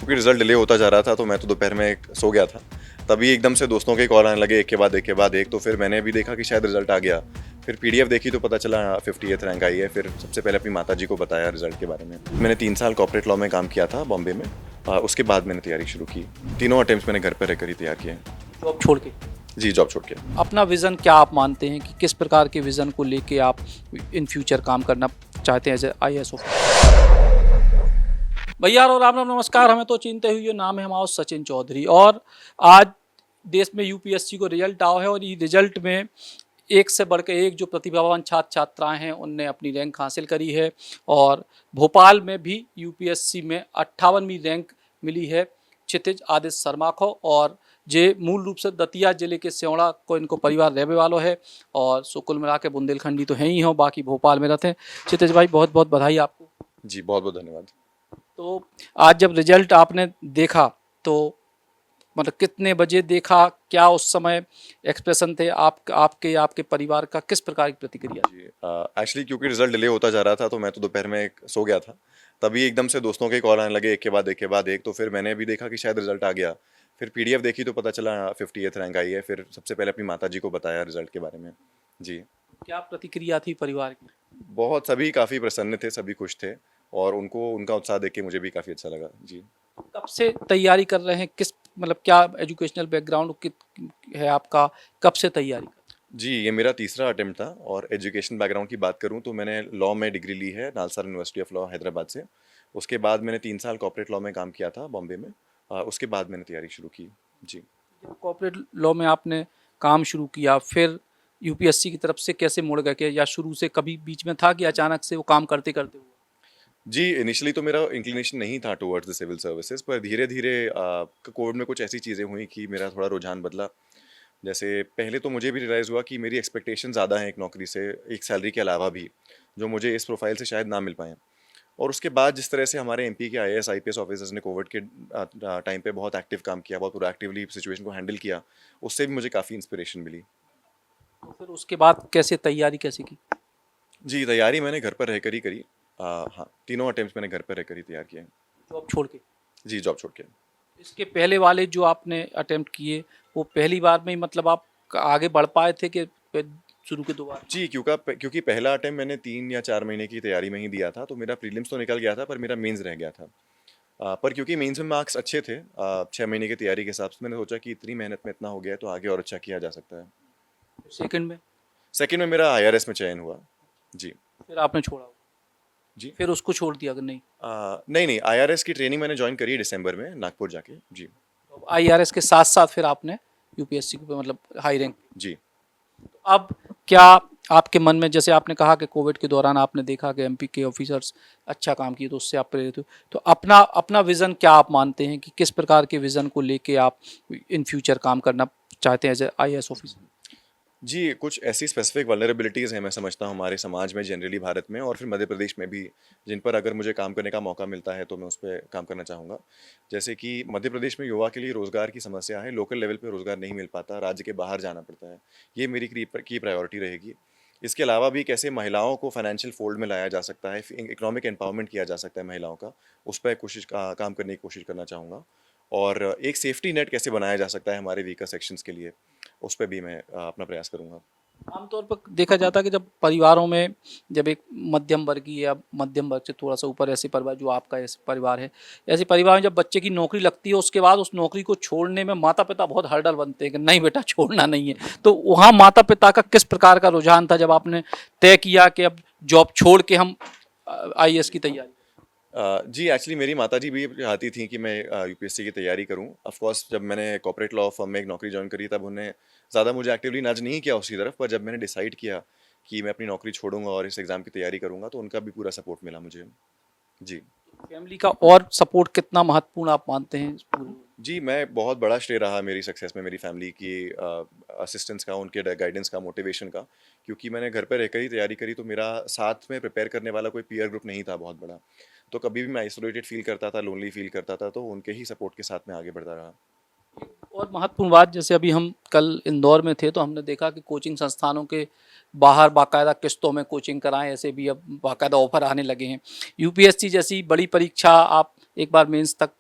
क्योंकि result delay होता जा रहा था तो मैं तो दोपहर में सो गया था। तभी एकदम से दोस्तों के कॉल आने लगे, एक के बाद एक के बाद एक। तो फिर मैंने भी देखा कि शायद रिजल्ट आ गया। फिर पीडीएफ देखी तो पता चला 58th रैंक आई है। फिर सबसे पहले अपनी माताजी को बताया रिजल्ट के बारे में। मैंने 3 साल कॉर्पोरेट लॉ में काम किया था बॉम्बे में। उसके बाद मैंने तैयारी शुरू की। तीनों अटेम्प्ट्स मैंने घर पर रहकर ही तैयार किए हैं। जॉब छोड़ के जी, जॉब छोड़ के। अपना विज़न क्या आप मानते हैं कि किस प्रकार के विज़न को लेके आप इन फ्यूचर काम करना चाहते हैं एज ए IAS ऑफिसर? भैया और राम राम नमस्कार। हमें तो चिंते हुई नाम है हमारा सचिन चौधरी और आज देश में यूपीएससी को रिजल्ट आओ है और ये रिजल्ट में एक से बढ़ के एक जो प्रतिभावान छात्र छात्राएं हैं उनने अपनी रैंक हासिल करी है और भोपाल में भी यूपीएससी में 58वीं रैंक मिली है क्षितिज आदित्य शर्मा को। और जे मूल रूप से दतिया जिले के सेवड़ा को इनको परिवार रहने वालों है और सो कुल मिला के बुंदेलखंडी तो है ही हो, बाकी भोपाल में रहते हैं। क्षितिज भाई बहुत बहुत बधाई आपको। जी, बहुत बहुत धन्यवाद। तो आज जब रिजल्ट आपने देखा तो मतलब कितने बजे देखा, क्या उस समय एक्सप्रेशन थे आपके परिवार का, किस प्रकार की प्रतिक्रिया? जी, एक्चुअली क्योंकि रिजल्ट डिले होता जा रहा था तो मैं तो दोपहर में सो गया था। तभी एकदम से दोस्तों के कॉल आने लगे, एक के बाद एक के बाद एक। तो फिर मैंने भी देखा कि शायद रिजल्ट आ गया। फिर पीडीएफ देखी तो पता चला 58th रैंक आई है। फिर सबसे पहले अपनी माताजी को बताया रिजल्ट के बारे में। जी, क्या प्रतिक्रिया थी परिवार की? बहुत सभी काफ़ी प्रसन्न थे, सभी खुश थे और उनको उनका उत्साह देख के मुझे भी काफ़ी अच्छा लगा। जी। कब से तैयारी कर रहे हैं, किस मतलब क्या एजुकेशनल बैकग्राउंड है आपका, कब से तैयारी कर? जी, ये मेरा तीसरा अटेम्प्ट था और एजुकेशन बैकग्राउंड की बात करूँ तो मैंने लॉ में डिग्री ली है NALSA university of law Hyderabad से। उसके बाद मैंने 3 साल कॉर्पोरेट लॉ में काम किया था बॉम्बे में। उसके बाद मैंने तैयारी शुरू की। जी। कॉर्पोरेट लॉ में आपने काम शुरू किया, फिर यूपीएससी की तरफ से कैसे मुड़ गए, या शुरू से कभी बीच में था कि अचानक से वो काम करते करते हुआ? जी, इनिशियली तो मेरा इंक्लिनेशन नहीं था टुवर्ड्स द सिविल सर्विसेज, पर धीरे-धीरे कोड में कुछ ऐसी चीज़ें हुई कि मेरा थोड़ा रुझान बदला। जैसे पहले तो मुझे भी रियलाइज़ हुआ कि मेरी एक्सपेक्टेशन ज़्यादा है एक नौकरी से, एक सैलरी के अलावा भी, जो मुझे इस प्रोफ़ाइल से शायद ना मिल पाएँ। और उसके बाद जिस तरह से हमारे एमपी के आईएएस, आईपीएस ऑफिसर्स ने कोविड के टाइम पे बहुत एक्टिव काम किया, बहुत प्रोएक्टिवली सिचुएशन को हैंडल किया, उससे भी मुझे काफ़ी इंस्पिरेशन मिली। तो फिर उसके बाद कैसे तैयारी कैसे की? जी, तैयारी मैंने घर पर रहकर ही करी। हाँ, तीनों अटेम्प्ट्स मैंने घर पर रहकर ही तैयार किए हैं। जॉब छोड़ के? जी, जॉब छोड़ के। इसके पहले वाले जो आपने अटेम्प्ट किए वो पहली बार में ही मतलब आप आगे बढ़ पाए थे कि शुरू के दोबारा? जी, क्योंकि पहला अटेम्प्ट मैंने 3 या 4 महीने की तैयारी में ही दिया था, तो मेरा प्रीलिम्स तो निकल गया था, पर मेरा मेंस रह गया था। पर क्योंकि मेंस में मार्क्स अच्छे थे 6 महीने की तैयारी के हिसाब से, मैंने सोचा कि इतनी मेहनत में इतना हो गया है, तो आगे और अच्छा किया जा सकता है। सेकंड में? सेकंड में मेरा आईआरएस में चयन हुआ। जी। फिर आपने छोड़ा? जी। फिर उसको छोड़ दिया कि नहीं? नहीं, आईआरएस की ट्रेनिंग मैंने जॉइन करी दिसंबर में नागपुर जाके। जी। तो IRS के साथ साथ फिर आपने यूपीएससी को मतलब हाई रैंक? जी। अब क्या आपके मन में, जैसे आपने कहा कि कोविड के दौरान आपने देखा कि एमपी के ऑफिसर्स अच्छा काम किए तो उससे आप प्रेरित हुए, तो अपना अपना विज़न क्या आप मानते हैं कि किस प्रकार के विज़न को लेके आप इन फ्यूचर काम करना चाहते हैं एज ए IAS ऑफिसर? जी, कुछ ऐसी स्पेसिफिक वल्नरेबिलिटीज़ हैं मैं समझता हूँ हमारे समाज में जनरली भारत में और फिर मध्य प्रदेश में भी, जिन पर अगर मुझे काम करने का मौका मिलता है तो मैं उस पे काम करना चाहूँगा। जैसे कि मध्य प्रदेश में युवा के लिए रोज़गार की समस्या है, लोकल लेवल पे रोज़गार नहीं मिल पाता, राज्य के बाहर जाना पड़ता है। ये मेरी की प्रायोरिटी रहेगी। इसके अलावा भी कैसे महिलाओं को फाइनेंशियल फोल्ड में लाया जा सकता है, इकोनॉमिक एम्पावरमेंट किया जा सकता है महिलाओं का, उस पे काम करने की कोशिश करना चाहूँगा। और एक सेफ्टी नेट कैसे बनाया जा सकता है हमारे वीकर सेक्शंस के लिए, उस पे भी मैं अपना प्रयास करूँगा। आमतौर पर देखा जाता है कि जब परिवारों में, जब एक मध्यम वर्गीय या मध्यम वर्ग से थोड़ा सा ऊपर ऐसे परिवार जो आपका ऐसे परिवार है, ऐसे परिवार में जब बच्चे की नौकरी लगती है उसके बाद उस नौकरी को छोड़ने में माता पिता बहुत हर्डल बनते हैं कि नहीं बेटा छोड़ना नहीं है। तो वहाँ माता पिता का किस प्रकार का रुझान था जब आपने तय किया कि अब जॉब छोड़ के हम IAS की तैयारी? जी, एक्चुअली मेरी माताजी भी चाहती थी कि मैं यूपीएससी की तैयारी करूं। ऑफ कोर्स जब मैंने कॉर्पोरेट लॉ फर्म में एक नौकरी जॉइन करी तब उन्होंने ज़्यादा मुझे एक्टिवली नज नहीं किया उसकी तरफ, पर जब मैंने डिसाइड किया कि मैं अपनी नौकरी छोड़ूंगा और इस एग्ज़ाम की तैयारी करूंगा तो उनका भी पूरा सपोर्ट मिला मुझे। जी। फैमिली का और सपोर्ट कितना महत्वपूर्ण आप मानते हैं इस पूरे? जी, मैं बहुत बड़ा श्रेय रहा मेरी सक्सेस में मेरी फैमिली की असिस्टेंस का, उनके गाइडेंस का, मोटिवेशन का। क्योंकि मैंने घर पे रहकर ही तैयारी करी तो मेरा साथ में प्रिपेयर करने वाला कोई पीयर ग्रुप नहीं था बहुत बड़ा। तो कभी भी मैं आइसोलेटेड फ़ील करता था, लोनली फ़ील करता था, तो उनके ही सपोर्ट के साथ मैं आगे बढ़ता रहा। और महत्वपूर्ण बात, जैसे अभी हम कल इंदौर में थे तो हमने देखा कि कोचिंग संस्थानों के बाहर बाकायदा किस्तों में कोचिंग कराएं, ऐसे भी अब बाकायदा ऑफर आने लगे हैं। यूपीएससी जैसी बड़ी परीक्षा आप एक बार मेंस तक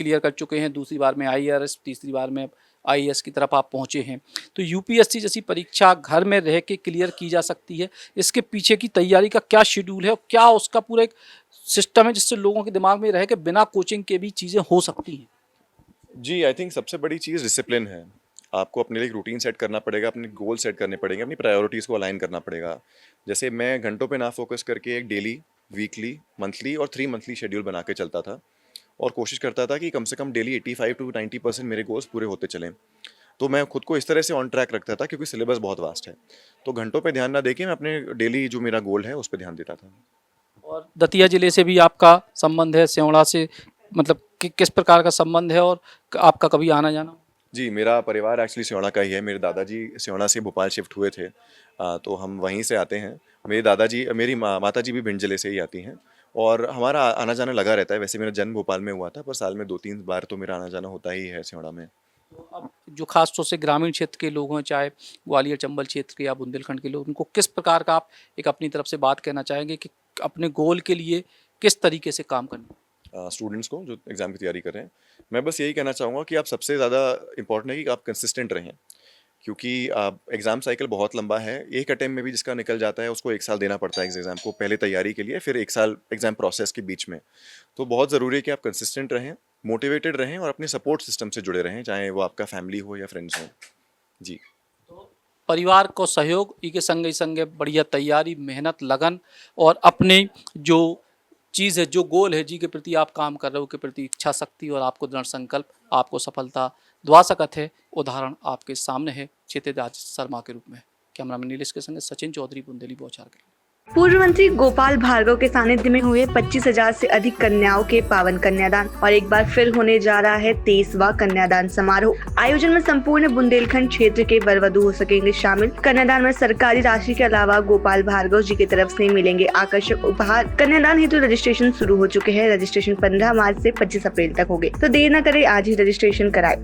क्लियर कर चुके हैं, दूसरी बार में IAS, तीसरी बार में IAS की तरफ आप पहुँचे हैं। तो UPSC जैसी परीक्षा घर में रह के क्लियर की जा सकती है, इसके पीछे की तैयारी का क्या शेड्यूल है और क्या उसका पूरा एक सिस्टम है जिससे लोगों के दिमाग में रह के बिना कोचिंग के भी चीज़ें हो सकती हैं? जी, आई थिंक सबसे बड़ी चीज़ डिसिप्लिन है। आपको अपने लिए एक रूटीन सेट करना पड़ेगा, अपने गोल सेट करने पड़ेंगे, अपनी प्रायोरिटीज़ को अलाइन करना पड़ेगा। जैसे मैं घंटों पे ना फ़ोकस करके एक डेली, वीकली, मंथली और 3 मंथली शेड्यूल बना के चलता था और कोशिश करता था कि कम से कम डेली 85 टू 90% मेरे गोल्स पूरे होते चलें। तो मैं खुद को इस तरह से ऑन ट्रैक रखता था क्योंकि सिलेबस बहुत वास्ट है। तो घंटों पे ध्यान ना देके मैं अपने डेली जो मेरा गोल है, उस पे ध्यान देता था। और दतिया जिले से भी आपका संबंध है, सियोड़ा से, मतलब किस प्रकार का संबंध है और आपका कभी आना जाना? जी, मेरा परिवार एक्चुअली सियोड़ा का ही है। मेरे दादाजी सियोड़ा से भोपाल शिफ्ट हुए थे। तो हम वहीं से आते हैं। मेरी माताजी भी भिंड जिले से ही आती हैं और हमारा आना-जाना लगा रहता है। वैसे मेरा जन्म भोपाल में हुआ था, पर साल में 2-3 बार तो मेरा आना-जाना होता ही है सियोड़ा में। तो अब जो खास तौर से ग्रामीण क्षेत्र के लोग हैं, चाहे ग्वालियर चंबल क्षेत्र के या बुंदेलखंड के लोग, उनको किस प्रकार का आप एक अपनी तरफ से बात कहना चाहेंगे कि अपने गोल के लिए किस तरीके से काम करना? स्टूडेंट्स को जो एग्ज़ाम की तैयारी कर रहे हैं, मैं बस यही कहना चाहूँगा कि आप सबसे ज़्यादा इम्पोर्टेंट है कि आप कंसिस्टेंट रहें। क्योंकि एग्ज़ाम साइकिल बहुत लंबा है। एक अटेम्प्ट में भी जिसका निकल जाता है उसको 1 साल देना पड़ता है इस एग्ज़ाम को, पहले तैयारी के लिए, फिर 1 साल एग्ज़ाम प्रोसेस के बीच में। तो बहुत ज़रूरी है कि आप कंसिस्टेंट रहें, मोटिवेटेड रहें और अपने सपोर्ट सिस्टम से जुड़े रहें, चाहे वो आपका फैमिली हो या फ्रेंड्स हों। जी। तो परिवार को सहयोग के संगे संगे बढ़िया तैयारी, मेहनत, लगन और अपने जो चीज़ है, जो गोल है, जी के प्रति आप काम कर रहे हो, के प्रति इच्छा शक्ति और आपको दृढ़ संकल्प आपको सफलता दिवा सकत है, उदाहरण आपके सामने है क्षितिज शर्मा के रूप में। कैमरामैन नीलेश के संगे सचिन चौधरी, बुंदेली बौछार के लिए। पूर्व मंत्री गोपाल भार्गव के सानिध्य में हुए 25,000 से अधिक कन्याओं के पावन कन्यादान और एक बार फिर होने जा रहा है 23वां कन्यादान समारोह। आयोजन में संपूर्ण बुंदेलखंड क्षेत्र के वर वधू हो सकेंगे शामिल। कन्यादान में सरकारी राशि के अलावा गोपाल भार्गव जी की तरफ से मिलेंगे आकर्षक उपहार। कन्यादान हेतु रजिस्ट्रेशन शुरू हो चुके हैं। रजिस्ट्रेशन 15 मार्च से 25 अप्रैल तक होंगे, तो देर न करें, आज ही रजिस्ट्रेशन कराएं।